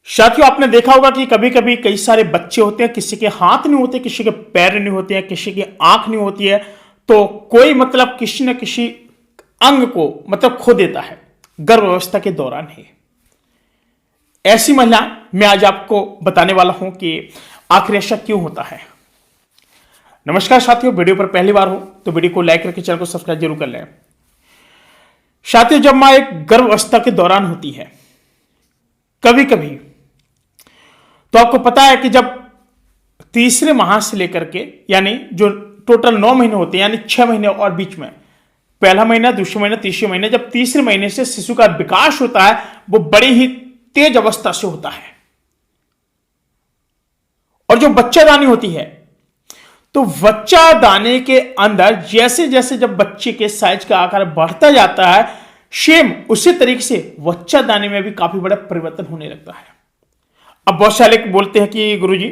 साथियों, आपने देखा होगा कि कभी कभी कई सारे बच्चे होते हैं, किसी के हाथ नहीं होते, किसी के पैर नहीं होते हैं, किसी की आंख नहीं होती है, तो कोई मतलब किसी न किसी अंग को मतलब खो देता है गर्भ अवस्था के दौरान ही। ऐसी महिला मैं आज आपको बताने वाला हूं कि आखिर ऐसा क्यों होता है। नमस्कार साथियों, वीडियो पर पहली बार हो तो वीडियो को लाइक करके चैनल को सब्सक्राइब जरूर कर लें। साथियों, जब मां एक गर्भ अवस्था के दौरान होती है, कभी कभी तो आपको पता है कि जब तीसरे माह से लेकर के यानी जो टोटल 9 महीने होते हैं, यानी 6 महीने और बीच में पहला महीना, दूसरे महीने, तीसरे महीने, जब तीसरे महीने से शिशु का विकास होता है वो बड़ी ही तेज अवस्था से होता है। और जो बच्चादानी होती है, तो बच्चा दाने के अंदर जैसे जैसे जब बच्चे के साइज का आकार बढ़ता जाता है, सेम उसी तरीके से बच्चा दाने में भी काफी बड़ा परिवर्तन होने लगता है। अब बहुत सारे बोलते हैं कि गुरुजी,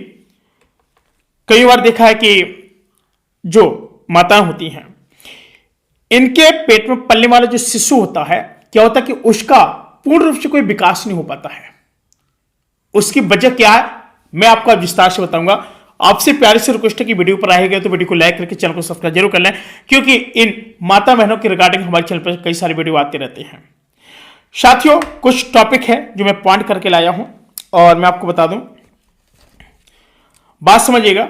कई बार देखा है कि जो माताएं होती हैं, इनके पेट में पलने वाला जो शिशु होता है, क्या होता है कि उसका पूर्ण रूप से कोई विकास नहीं हो पाता है। उसकी वजह क्या है मैं आपको विस्तार से बताऊंगा। आपसे प्यारे से रिक्वेस्ट है कि वीडियो पर आएगा तो वीडियो को लाइक करके चैनल को सब्सक्राइब जरूर कर लें, क्योंकि इन माता बहनों के रिगार्डिंग हमारे चैनल पर कई सारे वीडियो आते रहते हैं। साथियों, कुछ टॉपिक है जो मैं पॉइंट करके लाया हूं और मैं आपको बता दूं, बात समझिएगा।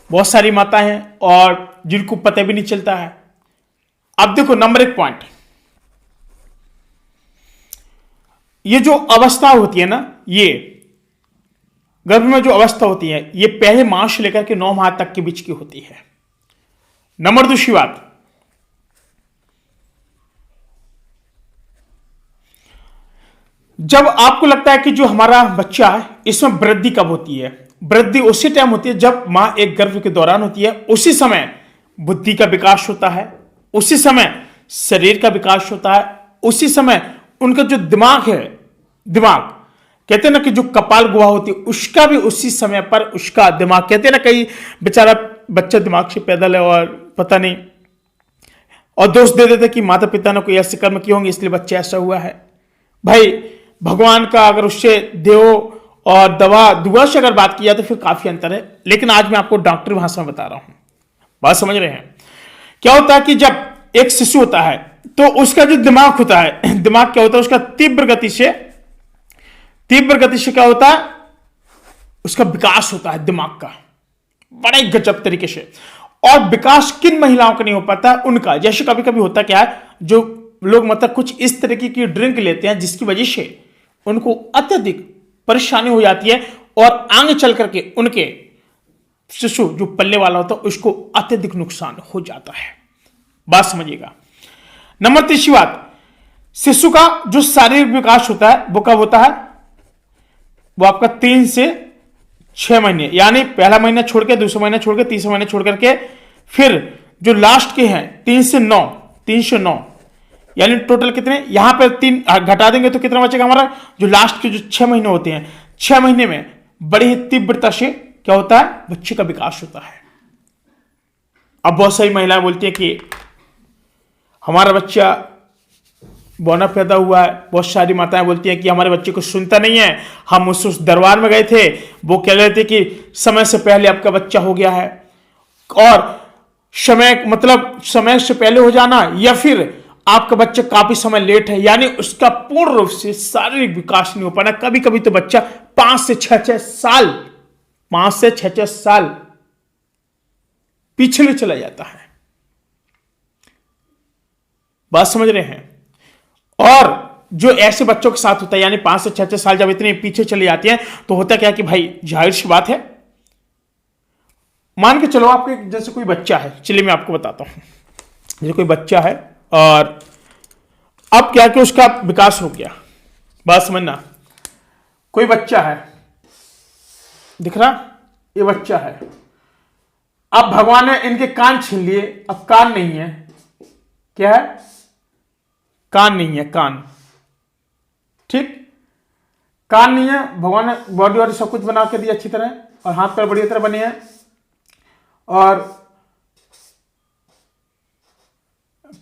बहुत सारी माता हैं और जिनको पता भी नहीं चलता है। अब देखो, नंबर 1 पॉइंट, ये जो अवस्था होती है ना, ये गर्भ में जो अवस्था होती है, ये पहले माह से लेकर के 9 माह तक के बीच की होती है। नंबर 2 बात, जब आपको लगता है कि जो हमारा बच्चा है इसमें वृद्धि कब होती है, वृद्धि उसी टाइम होती है जब मां एक गर्भ के दौरान होती है। उसी समय बुद्धि का विकास होता है, उसी समय शरीर का विकास होता है, उसी समय उनका जो दिमाग है, दिमाग कहते हैं ना कि जो कपाल गुहा होती है, उसका भी उसी समय पर उसका दिमाग, कहते हैं ना कई बेचारा बच्चा दिमाग से पैदल है और पता नहीं, और दोष दे देते कि माता पिता ने कोई ऐसे कर्म किए होंगे इसलिए बच्चा ऐसा हुआ है। भाई, भगवान का अगर उससे देव और दवा दुआ से अगर बात किया तो फिर काफी अंतर है। लेकिन आज मैं आपको डॉक्टरी भाषा में बता रहा हूं, बात समझ रहे हैं। क्या होता है कि जब एक शिशु होता है तो उसका जो दिमाग होता है, दिमाग क्या होता है, उसका तीव्र गति से क्या होता है, उसका विकास होता है दिमाग का बड़े गजब तरीके से। और विकास किन महिलाओं का नहीं हो पाता, उनका। जैसे कभी कभी होता क्या है, जो लोग मतलब कुछ इस तरीके की ड्रिंक लेते हैं जिसकी वजह से उनको अत्यधिक परेशानी हो जाती है और आगे चल करके उनके शिशु जो पलने वाला होता है उसको अत्यधिक नुकसान हो जाता है। बात समझिएगा। नंबर 3 बात, शिशु का जो शारीरिक विकास होता है वो कब होता है, वो आपका 3 से 6 महीने, यानी पहला महीना छोड़ के, दूसरा महीना छोड़ के, तीसरा महीना छोड़ करके, फिर जो लास्ट के हैं 3 से 9, यानी टोटल कितने, यहां पर 3 घटा देंगे तो कितना बचेगा हमारा, जो लास्ट के जो 6 महीने होते हैं, 6 महीने में बड़ी ही तीव्रता से क्या होता है, बच्चे का विकास होता है। अब बहुत सारी महिलाएं बोलती है कि हमारा बच्चा बौना पैदा हुआ है। बहुत सारी माताएं बोलती हैं कि हमारे बच्चे को सुनता नहीं है, हम उस दरबार में गए थे, वो कह रहे थे कि समय से पहले आपका बच्चा हो गया है। और समय मतलब समय से पहले हो जाना, या फिर आपका बच्चा काफी समय लेट है, यानी उसका पूर्ण रूप से शारीरिक विकास नहीं हो पाना। कभी कभी तो बच्चा 5 से 6 साल पिछले चला जाता है। बात समझ रहे हैं। और जो ऐसे बच्चों के साथ होता है, यानी 5 से 6 साल जब इतने पीछे चले जाते हैं, तो होता क्या कि भाई जाहिर सी बात है, मान के चलो आपके जैसे कोई बच्चा है, चलिए मैं आपको बताता हूं। जैसे कोई बच्चा है और अब क्या कि उसका विकास हो गया। बात समझना, कोई बच्चा है, दिख रहा, ये बच्चा है। अब भगवान ने इनके कान छीन लिए, अब कान नहीं है। क्या है, कान नहीं है, कान, ठीक, कान नहीं है। भगवान ने बॉडी वॉडी सब कुछ बना के दिया अच्छी तरह, और हाथ पैर बढ़िया तरह बने हैं। और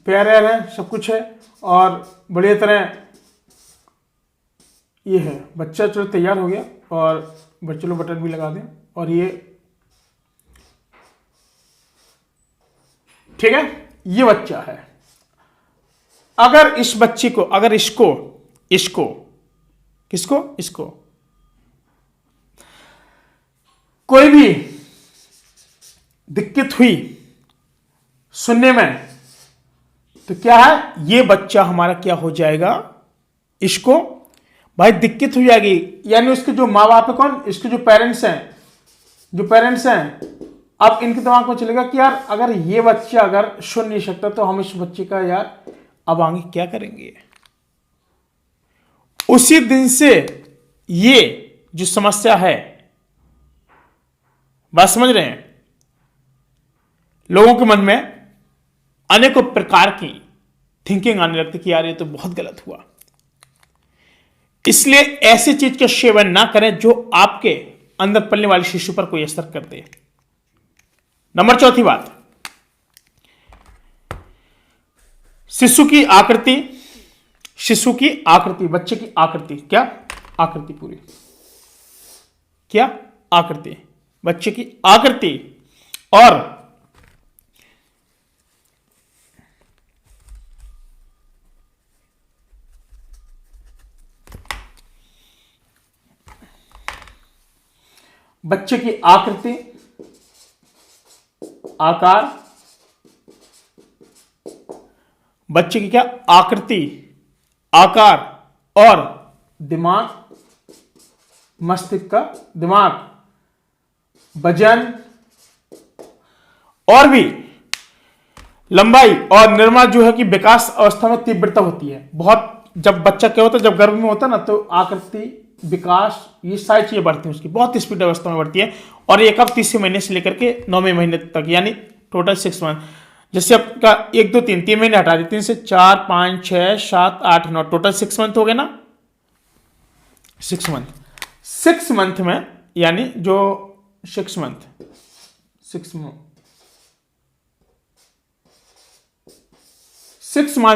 पेयर है, सब कुछ है और बढ़िया तरह ये है। बच्चा चलो तैयार हो गया और चलो बटन भी लगा दें और ये ठीक है, ये बच्चा है। अगर इस बच्चे को, अगर इसको किसको कोई भी दिक्कत हुई सुनने में, तो क्या है, ये बच्चा हमारा क्या हो जाएगा, इसको भाई दिक्कत हो जाएगी। यानी उसके जो माँ बाप है, कौन, इसके जो पेरेंट्स हैं, अब इनके दिमाग में चलेगा कि यार अगर ये बच्चा अगर सुन नहीं सकता तो हम इस बच्चे का यार अब आगे क्या करेंगे। उसी दिन से ये जो समस्या है, बात समझ रहे हैं, लोगों के मन में अनेकों प्रकार की थिंकिंग आने लगती कि यार ये तो बहुत गलत हुआ। इसलिए ऐसी चीज का सेवन ना करें जो आपके अंदर पलने वाले शिशु पर कोई असर कर दे। नंबर चौथी बात, शिशु की आकृति, बच्चे की आकृति, क्या आकृति, पूरी क्या आकृति, बच्चे की आकृति और बच्चे की आकृति, आकार, बच्चे की क्या आकृति, आकार और दिमाग, मस्तिष्क का दिमाग, वजन और भी लंबाई और निर्माण जो है कि विकास अवस्था में तीव्रता होती है बहुत। जब बच्चा क्या होता है, जब गर्भ में होता है ना, तो आकृति, विकास, ये सारी चीजें बढ़ती हैं उसकी, बहुत स्पीड अवस्था में बढ़ती है। और ये कब, 30 महीने से लेकर के 9वें महीने तक, यानी टोटल 6 मंथ। जैसे आपका 1 2 3 3 महीने हटा देते हैं, 3 से 4 5 6 7 8 9, टोटल 6 मंथ हो गए ना, 6 मंथ में, यानी जो 6 मंथ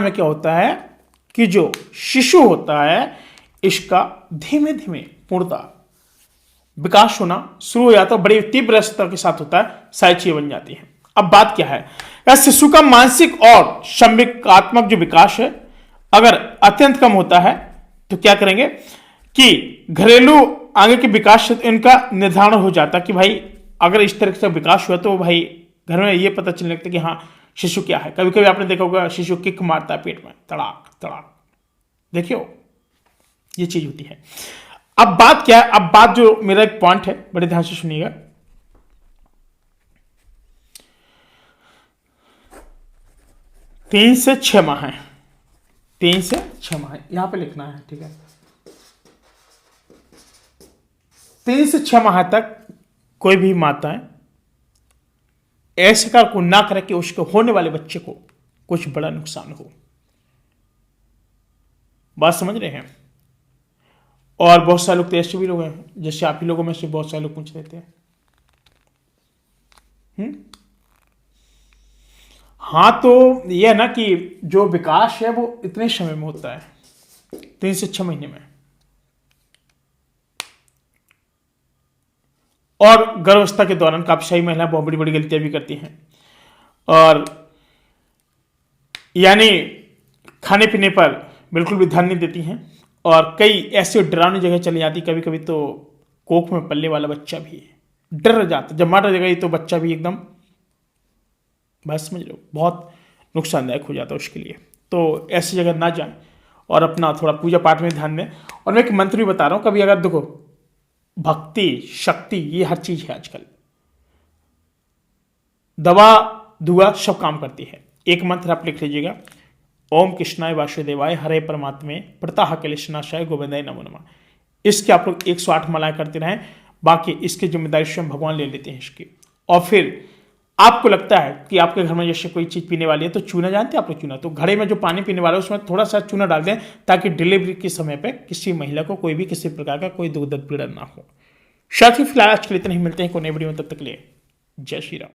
में क्या होता है कि जो शिशु होता है इसका धीमे धीमे पूर्णतः विकास होना शुरू हो जाता है, बड़ी तीव्र स्तर के साथ होता है, सारी चीजें बन जाती हैं। अब बात क्या है, शिशु का मानसिक और संवेगात्मक जो विकास है अगर अत्यंत कम होता है तो क्या करेंगे कि घरेलू आगे के विकास से इनका निर्धारण हो जाता है कि भाई अगर इस तरह से विकास हुआ तो भाई घर में ये पता चलने लगता है कि हाँ शिशु क्या है। कभी कभी आपने देखा होगा शिशु किक मारता है पेट में, तड़ाक तड़ाक, देखियो ये चीज होती है। अब बात क्या है, अब बात जो मेरा एक पॉइंट है, बड़े ध्यान से सुनिएगा। तीन से 6 माह है, 3 से 6 माह यहां पे लिखना है, ठीक है। 3 से 6 माह तक कोई भी माताएं ऐसे कार्य को ना करे कि उसके होने वाले बच्चे को कुछ बड़ा नुकसान हो। बात समझ रहे हैं। और बहुत सारे लोग तो ऐसे भी लोग हैं, जैसे आप ही लोगों में से बहुत सारे लोग पूछ रहे थे। हाँ, तो यह है ना कि जो विकास है वो इतने समय में होता है, 3 से 6 महीने में। और गर्भावस्था के दौरान काफी सारी महिलाएं बहुत बड़ी बड़ी गलतियां भी करती हैं, और यानी खाने पीने पर बिल्कुल भी ध्यान नहीं देती हैं, और कई ऐसे डरावनी जगह चली जाती। कभी कभी तो कोख में पलने वाला बच्चा भी डर जाता, जब मार जाएगा तो बच्चा भी एकदम, बस समझ लो, बहुत नुकसानदायक हो जाता है उसके लिए। तो ऐसी जगह ना जाएं और अपना थोड़ा पूजा पाठ में ध्यान दें। और मैं एक मंत्र भी बता रहा हूं, कभी अगर देखो भक्ति शक्ति ये हर चीज है आजकल, दवा दुआ सब काम करती है। एक मंत्र आप लिख लीजिएगा, ओम कृष्णाय वासुदेवाय हरे परमात्मे प्रताह कलेशनाशाय गोविंदाय नमो नमः। इसके आप लोग 108 मालाएं करते रहें, बाकी इसकी जिम्मेदारी स्वयं भगवान ले लेते हैं इसकी। और फिर आपको लगता है कि आपके घर में जैसे कोई चीज पीने वाली है, तो चूना जानते हैं आप लोग, चूना, तो घड़े में जो पानी पीने वाला है उसमें थोड़ा सा चूना डाल दें, ताकि डिलीवरी के समय पे किसी महिला को कोई भी किसी प्रकार का कोई दुख दर्द पीड़ा ना हो। साथ ही फिलहाल आज के लिए इतना ही, मिलते हैं कोई नई वीडियो में, तब तक के लिए जय श्री राम।